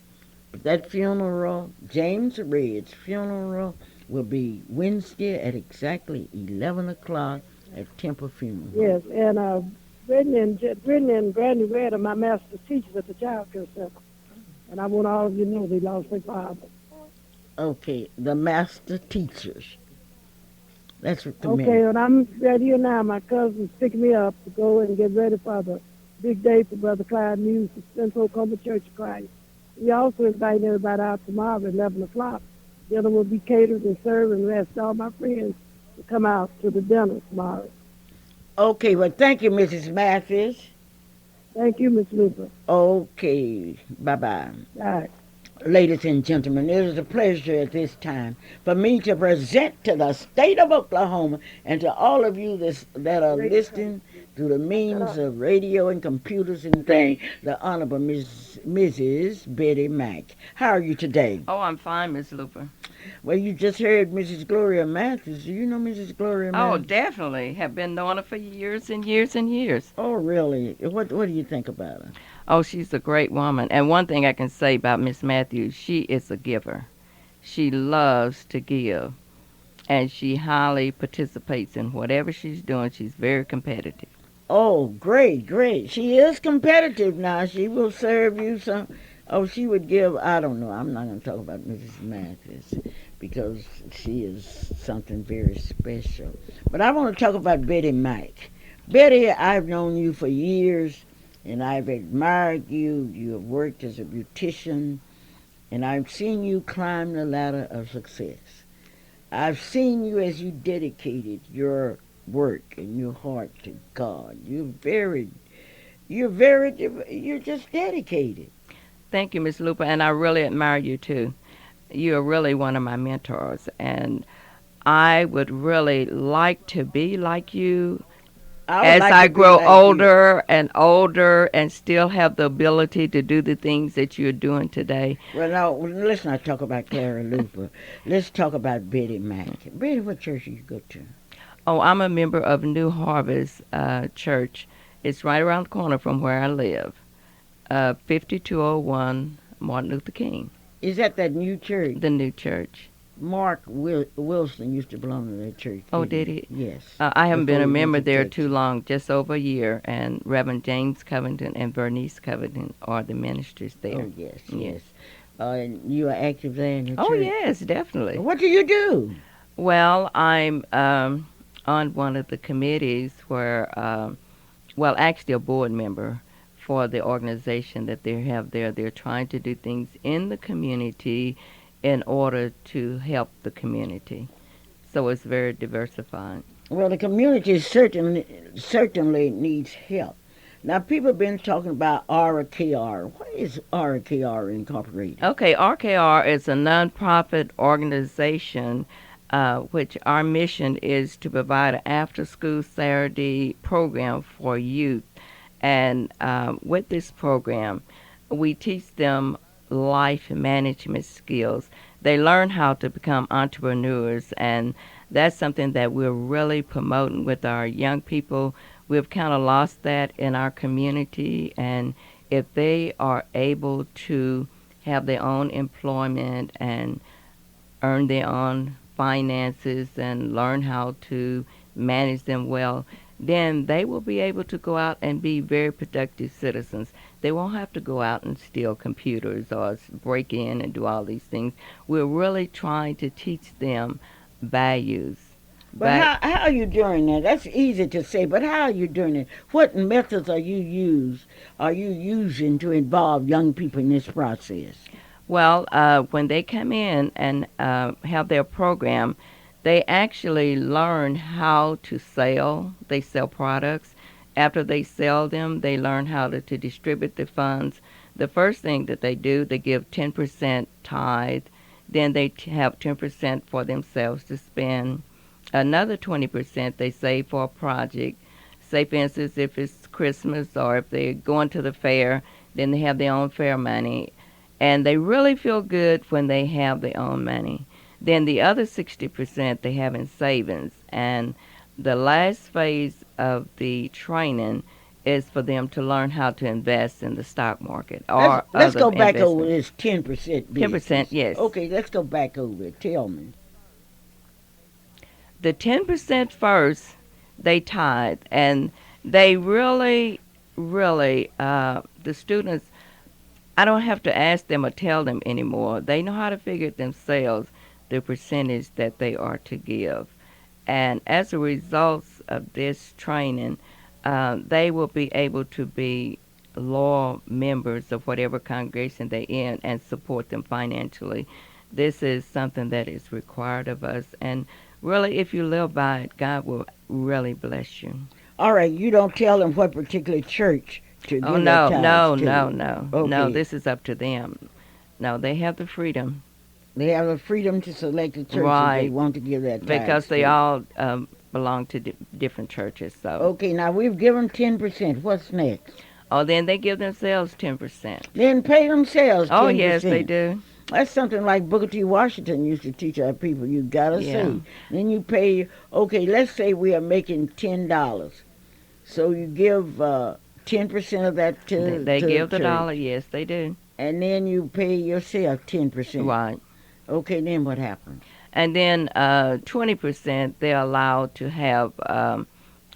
But that funeral, James Red's funeral, will be Wednesday at exactly 11 o'clock at Temple Funeral. Yes, and Brittany and Brandy Red are my master teachers at the Child Care Center. And I want all of you to know they lost their father. Okay, the master teachers. That's what the Okay, men. and I'm right here now. My cousin's picking me up to go and get ready for the big day for Brother Clyde News at Central Oklahoma Church of Christ. We also invite everybody out tomorrow at 11 o'clock. Dinner will be catered and served, and we ask all my friends to come out to the dinner tomorrow. Okay, well, thank you, Mrs. Mathis. Thank you, Miss Luper. Okay, bye-bye. All right. Ladies and gentlemen, it is a pleasure at this time for me to present to the state of Oklahoma and to all of you that are listening through the means of radio and computers and things, the Honorable Mrs. Betty Mack. How are you today? Oh, I'm fine, Miss Luper. Well, you just heard Mrs. Gloria Mathis. Do you know Mrs. Gloria Oh, Mathis? definitely. Have been knowing her for years and years and years. Oh, really? What do you think about her? Oh, she's a great woman. And one thing I can say about Miss Matthews, she is a giver. She loves to give. And she highly participates in whatever she's doing. She's very competitive. Oh, great, great. She is competitive now. She will serve you some. Oh, she would give, I don't know. I'm not going to talk about Mrs. Mathis because she is something very special. But I want to talk about Betty Mack. Betty, I've known you for years, and I've admired you. You have worked as a beautician, and I've seen you climb the ladder of success. I've seen you as you dedicated your work and your heart to God. You're just dedicated. Thank you, Miss Luper, and I really admire you, too. You are really one of my mentors, and I would really like to be like you as I grow older and older and still have the ability to do the things that you're doing today. Well, now, let's not talk about Clara Luper. Let's talk about Betty Mack. Betty, what church do you go to? Oh, I'm a member of New Harvest Church. It's right around the corner from where I live. 5201 Martin Luther King. Is that new church? The new church. Mark Wilson used to belong to that church. Oh, did he? Yes. I haven't been a member there too long, just over a year, and Reverend James Covington and Bernice Covington are the ministers there. Oh, yes, yes. And you are active there in the church? Oh, yes, definitely. What do you do? Well, I'm on one of the committees where, actually a board member for the organization that they have there. They're trying to do things in the community in order to help the community. So it's very diversified. Well, the community certainly needs help. Now, people have been talking about RKR. What is RKR Incorporated? Okay, RKR is a nonprofit organization which our mission is to provide an after-school Saturday program for youth. And with this program, we teach them life management skills. They learn how to become entrepreneurs, and that's something that we're really promoting with our young people. We've kind of lost that in our community, and if they are able to have their own employment and earn their own finances and learn how to manage them well, then they will be able to go out and be very productive citizens. They won't have to go out and steal computers or break in and do all these things. We're really trying to teach them values. But how are you doing that? That's easy to say, but how are you doing it? What methods are you using to involve young people in this process? Well, when they come in and have their program, they actually learn how to sell. They sell products. After they sell them, they learn how to distribute the funds. The first thing that they do, they give 10% tithe. Then they have 10% for themselves to spend. Another 20% they save for a project. Say, for instance, if it's Christmas or if they're going to the fair, then they have their own fair money. And they really feel good when they have their own money. Then the other 60% they have in savings. And the last phase of the training is for them to learn how to invest in the stock market. Let's go back over this 10% business. 10%, yes. Okay, let's go back over it. Tell me. The 10% first, they tithe. And They really, the students, I don't have to ask them or tell them anymore. They know how to figure it themselves, the percentage that they are to give. And as a result of this training, they will be able to be loyal members of whatever congregation they're in and support them financially. This is something that is required of us. And really, if you live by it, God will really bless you. All right, you don't tell them what particular church to Oh, give no, their no, tithes to. no, no. No, Okay. this is up to them. No, they have the freedom. They have the freedom to select the church that they Right. want to give their tithes Because they to. all belong to different churches. So, Okay, now we've given 10%. What's next? oh, then they give themselves 10%. Then pay themselves 10%. Oh, yes, they do. That's something like Booker T. Washington used to teach our people. You gotta Yeah. say. Then you pay. Okay, let's say we are making $10, so you give 10% of that to They to give the church, dollar. Yes, they do. and then you pay yourself 10%. Right. Okay, then what happens? And then 20%, they're allowed to have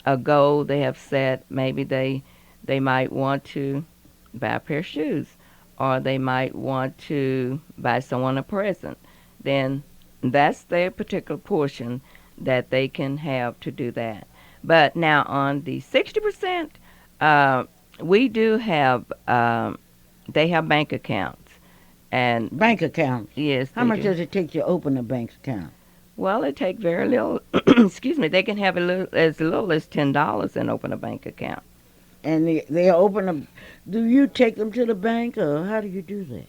a goal they have set. Maybe they might want to buy a pair of shoes, or they might want to buy someone a present. Then that's their particular portion that they can have to do that. But now on the 60%, we do have, they have bank accounts. And Bank accounts. yes, How they much do. does it take to open a bank account? Well, it take very little. Excuse me. They can have as little as $10 and open a bank account. And they open a. Do you take them to the bank, or how do you do that?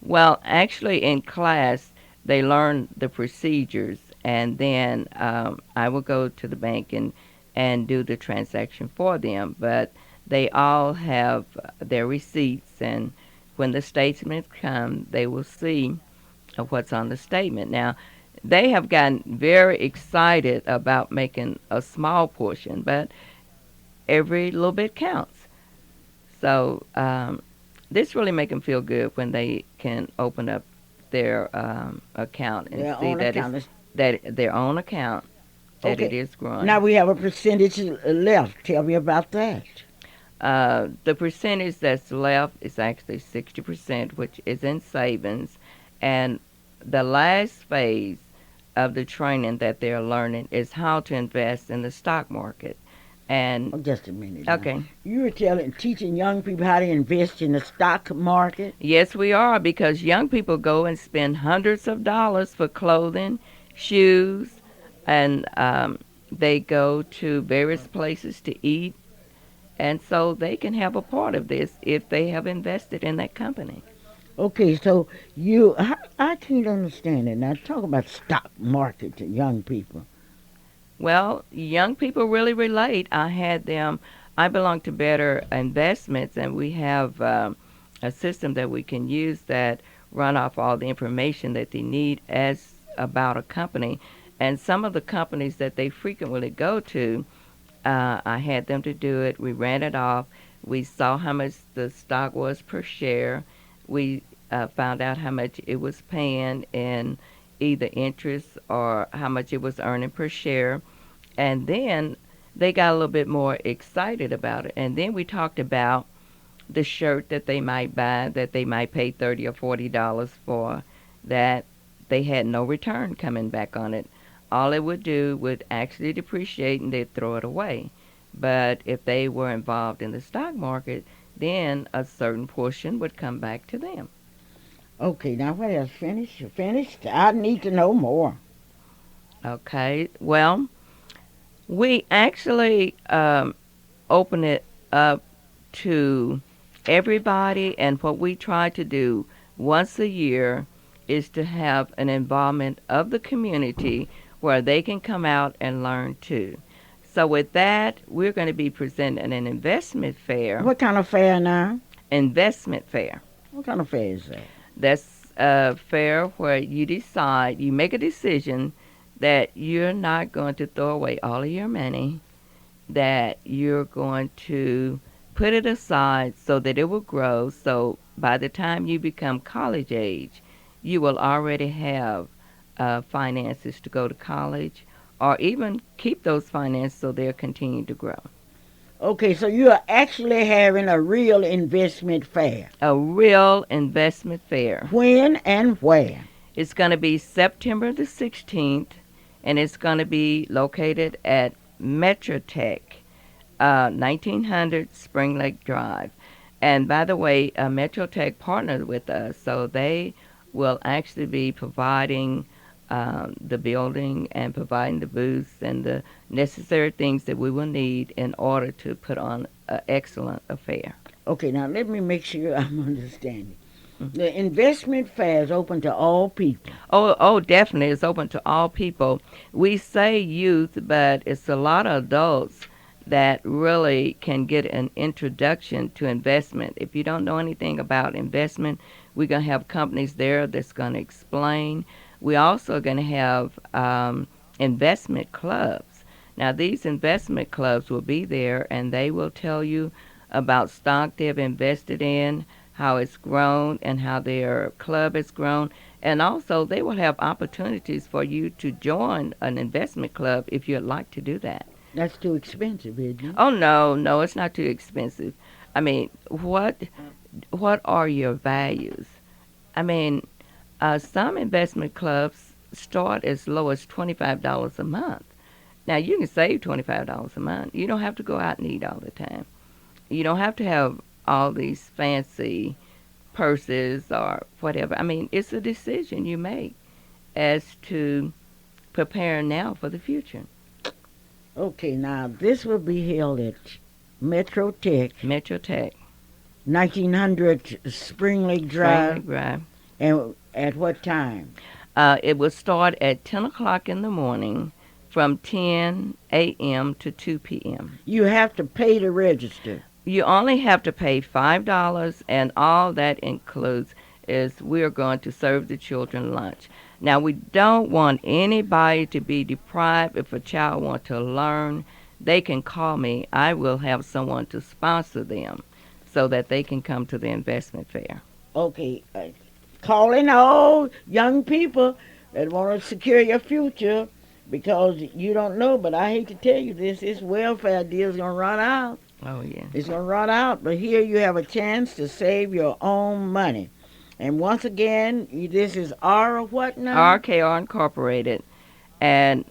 Well, actually, in class, they learn the procedures, and then I will go to the bank and do the transaction for them. But they all have their receipts, and when the statements come, they will see what's on the statement. Now, they have gotten very excited about making a small portion, but every little bit counts. So this really make them feel good when they can open up their account and Their see own that account it's, that their own account, that Okay. it is growing. Now we have a percentage left. Tell me about that. The percentage that's left is actually 60%, which is in savings, and the last phase of the training that they're learning is how to invest in the stock market. And Oh, just a minute. now. okay, You were teaching young people how to invest in the stock market. yes, we are, because young people go and spend hundreds of dollars for clothing, shoes, and they go to various places to eat, and so they can have a part of this if they have invested in that company. Okay, so I can't understand it. Now talk about stock market to young people. Well, young people really relate. I belong to Better Investments, and we have a system that we can use that run off all the information that they need as about a company. And some of the companies that they frequently go to, I had them to do it. We ran it off. We saw how much the stock was per share. We found out how much it was paying in either interest or how much it was earning per share. And then they got a little bit more excited about it. And then we talked about the shirt that they might buy, that they might pay $30 or $40 for, that they had no return coming back on it. All it would do would actually depreciate and they'd throw it away. But if they were involved in the stock market, then a certain portion would come back to them. Okay, now what else? Finished? You finished? I need to know more. Okay, well, we actually open it up to everybody, and what we try to do once a year is to have an involvement of the community where they can come out and learn too. So with that, we're going to be presenting an investment fair. What kind of fair now? Investment fair. What kind of fair is that? That's a fair where you make a decision that you're not going to throw away all of your money, that you're going to put it aside so that it will grow. So by the time you become college age, you will already have finances to go to college, or even keep those finances so they'll continue to grow. Okay, so you are actually having a real investment fair. A real investment fair. When and where? It's going to be September the 16th, and it's going to be located at Metrotech, 1900 Spring Lake Drive. And by the way, Metrotech partnered with us, so they will actually be providing the building and providing the booths and the necessary things that we will need in order to put on an excellent affair. Okay, now let me make sure I'm understanding. The investment fair is open to all people. Oh, definitely. It's open to all people. We say youth, but it's a lot of adults that really can get an introduction to investment. If you don't know anything about investment, we're going to have companies there that's going to explain. We're also going to have investment clubs. Now, these investment clubs will be there, and they will tell you about stock they've invested in, how it's grown, and how their club has grown. And also, they will have opportunities for you to join an investment club if you'd like to do that. That's too expensive, isn't it? Oh, no, it's not too expensive. I mean, what are your values? I mean, some investment clubs start as low as $25 a month. Now, you can save $25 a month. You don't have to go out and eat all the time. You don't have to have all these fancy purses or whatever. I mean, it's a decision you make as to preparing now for the future. Okay, now this will be held at Metrotech, 1900 Spring Lake Drive. Spring Lake Drive. And at what time? It will start at 10 o'clock in the morning from 10 a.m. to 2 p.m. You have to pay to register. You only have to pay $5, and all that includes is we're going to serve the children lunch. Now, we don't want anybody to be deprived. If a child wants to learn, they can call me. I will have someone to sponsor them so that they can come to the investment fair. Okay, calling all young people that want to secure your future, because you don't know, but I hate to tell you this welfare deal is going to run out. Oh, yeah. It's going to run out, but here you have a chance to save your own money. And once again, this is R what now? RKR Incorporated. And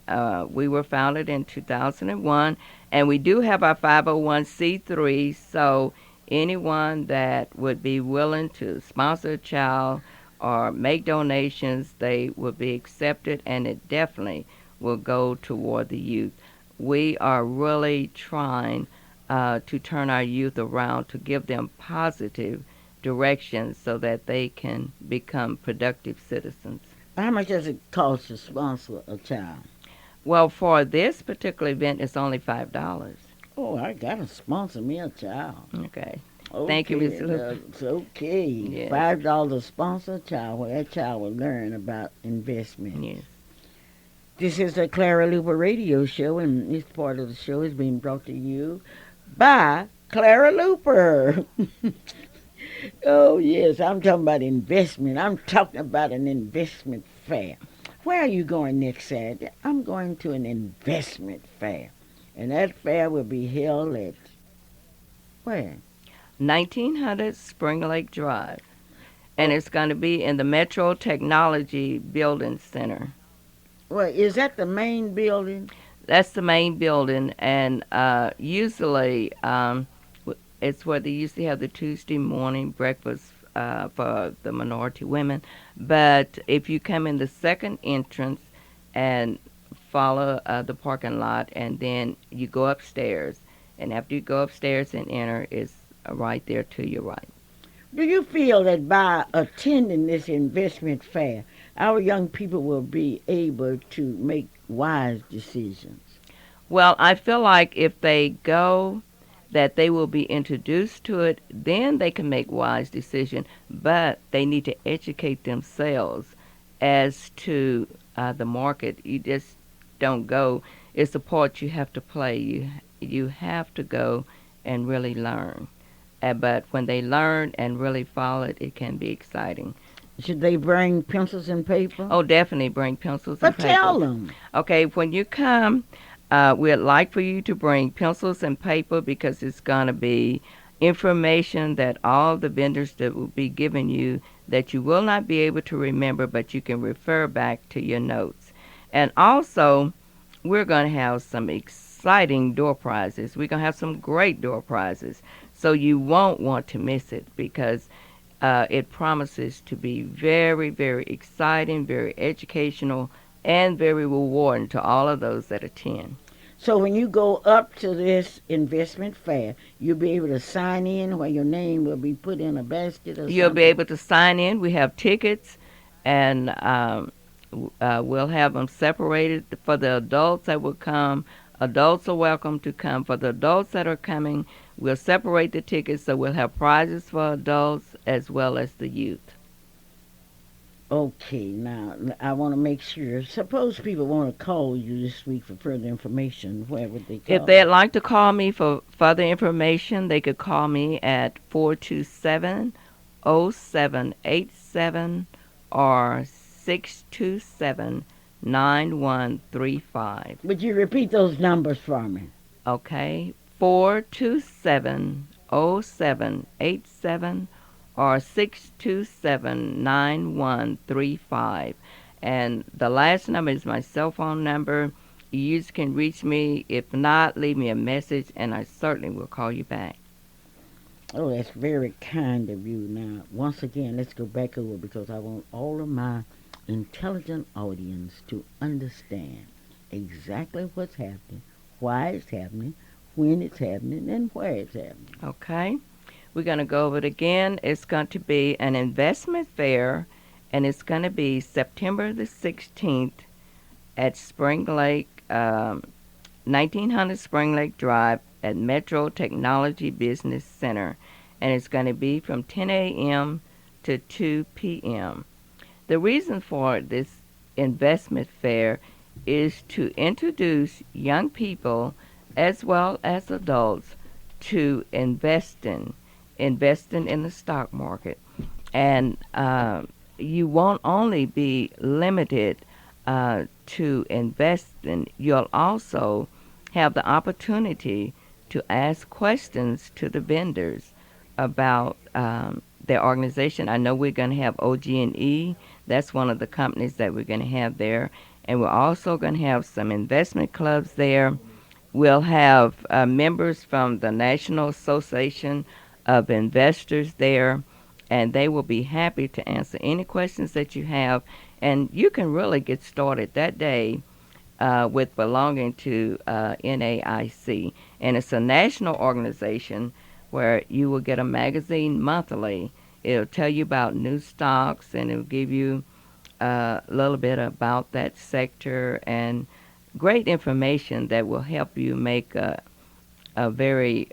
we were founded in 2001. And we do have our 501c3, so anyone that would be willing to sponsor a child or make donations, they would be accepted, and it definitely will go toward the youth. We are really trying to turn our youth around, to give them positive directions so that they can become productive citizens. How much does it cost to sponsor a child? Well, for this particular event, it's only $5. Oh, I got to sponsor me a child. Okay. Thank you, Ms. Luper. It's okay. Yes. $5 to sponsor a child. Well, that child will learn about investment. Yes. This is the Clara Luper radio show, and this part of the show is being brought to you by Clara Luper. Oh, yes, I'm talking about investment. I'm talking about an investment fair. Where are you going next Saturday? I'm going to an investment fair. And that fair will be held at where? 1900 Spring Lake Drive. And it's going to be in the Metro Technology Building Center. Well, is that the main building? That's the main building, and usually it's where they usually have the Tuesday morning breakfast for the minority women. But if you come in the second entrance and follow the parking lot, and then you go upstairs, and after you go upstairs and enter, it's right there to your right. Do you feel that by attending this investment fair, our young people will be able to make wise decisions? Well, I feel like if they go, that they will be introduced to it, then they can make wise decisions, but they need to educate themselves as to the market. You just don't go. It's a part you have to play. You have to go and really learn. But when they learn and really follow it, it can be exciting. Should they bring pencils and paper? Oh, definitely bring pencils and But paper. tell them. Okay, when you come, We'd like for you to bring pencils and paper because it's going to be information that all the vendors that will be giving you that you will not be able to remember, but you can refer back to your notes. And also, we're going to have some exciting door prizes. We're going to have some great door prizes. So you won't want to miss it because it promises to be very, very exciting, very educational, and very rewarding to all of those that attend. So when you go up to this investment fair, you'll be able to sign in where your name will be put in a basket or something? You'll be able to sign in. We have tickets, and we'll have them separated for the adults that will come. Adults are welcome to come. For the adults that are coming, we'll separate the tickets so we'll have prizes for adults as well as the youth. Okay, now I want to make sure. Suppose people want to call you this week for further information. Where would they call? If they'd like to call me for further information, they could call me at 427-0787 or 627-9135. Would you repeat those numbers for me? Okay, 427-0787 or 627-9135. And the last number is my cell phone number. You can reach me. If not, leave me a message, and I certainly will call you back. Oh, that's very kind of you. Now, once again, let's go back over because I want all of my intelligent audience to understand exactly what's happening, why it's happening, when it's happening, and where it's happening. Okay. We're going to go over it again. It's going to be an investment fair, and it's going to be September the 16th at Spring Lake, 1900 Spring Lake Drive at Metro Technology Business Center, and it's going to be from 10 a.m. to 2 p.m. The reason for this investment fair is to introduce young people as well as adults to investing in the stock market. And you won't only be limited to investing, you'll also have the opportunity to ask questions to the vendors about their organization. I know we're going to have OG&E. That's one of the companies that we're going to have there. And we're also going to have some investment clubs there. We'll have members from the National Association of Investors there, and they will be happy to answer any questions that you have. And you can really get started that day with belonging to NAACP. And it's a national organization where you will get a magazine monthly. It'll tell you about new stocks, and it'll give you a little bit about that sector and great information that will help you make a very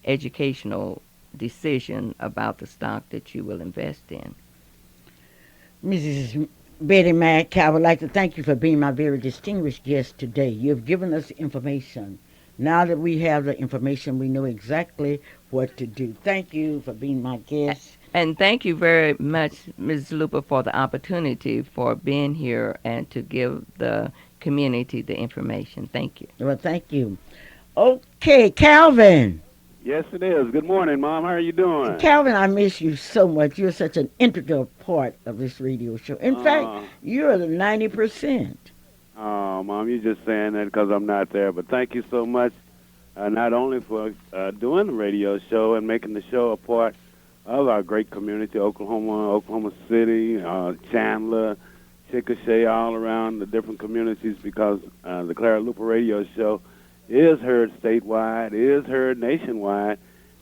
educational decision about the stock that you will invest in. Mrs. Betty Mack, I would like to thank you for being my very distinguished guest today. You've given us information. Now that we have the information, we know exactly what to do. Thank you for being my guest. And thank you very much, Ms. Luper, for the opportunity for being here and to give the community the information. Thank you. Well, thank you. Okay, Calvin. Yes, it is. Good morning, Mom. How are you doing? Calvin, I miss you so much. You're such an integral part of this radio show. In fact, you're the 90%. Oh, Mom, you're just saying that because I'm not there. But thank you so much, not only for doing the radio show and making the show a part of our great community, Oklahoma City, Chandler, Chickasha, all around the different communities, because the Clara Luper radio show is heard statewide, is heard nationwide,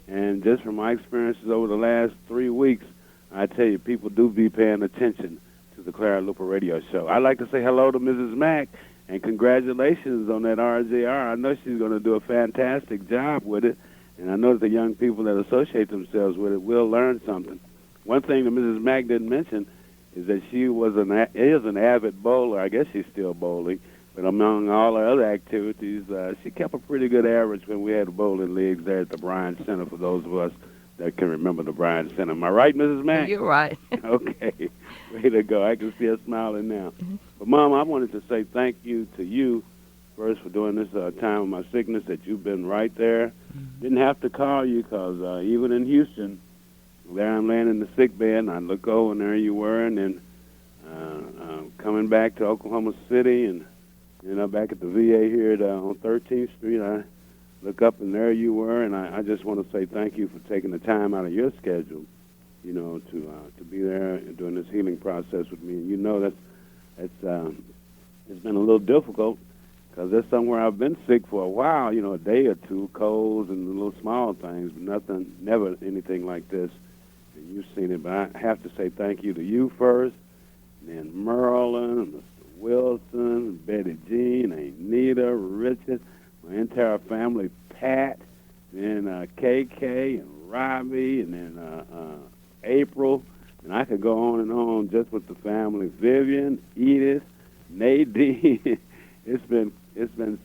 and just from my experiences over the last 3 weeks, I tell you, people do be paying attention to the Clara Luper radio show. I'd like to say hello to Mrs. Mack, and congratulations on that RJR. I know she's going to do a fantastic job with it, and I know that the young people that associate themselves with it will learn something. One thing that Mrs. Mack didn't mention is that she is an avid bowler. I guess she's still bowling. But among all her other activities, she kept a pretty good average when we had the bowling leagues there at the Bryan Center, for those of us that can remember the Bryan Center. Am I right, Mrs. Mack? You're right. Okay. Way to go. I can see her smiling now. But, Mom, I wanted to say thank you to you first for during this time of my sickness that you've been right there. Didn't have to call you because even in Houston, there I'm laying in the sick bed, and I look over, and there you were, and then coming back to Oklahoma City, and back at the VA here on 13th Street, I look up, and there you were, and I just want to say thank you for taking the time out of your schedule, to be there and doing this healing process with me. And it's been a little difficult because there's somewhere I've been sick for a while, a day or two, colds and little small things, but never anything like this. And you've seen it, but I have to say thank you to you first, and then Merlin, Mr. Wilson, Betty Jean, Anita, Richard, my entire family, Pat, and KK, and Robbie, and then April, and I could go on and on just with the family, Vivian, Edith, Nadine. It's been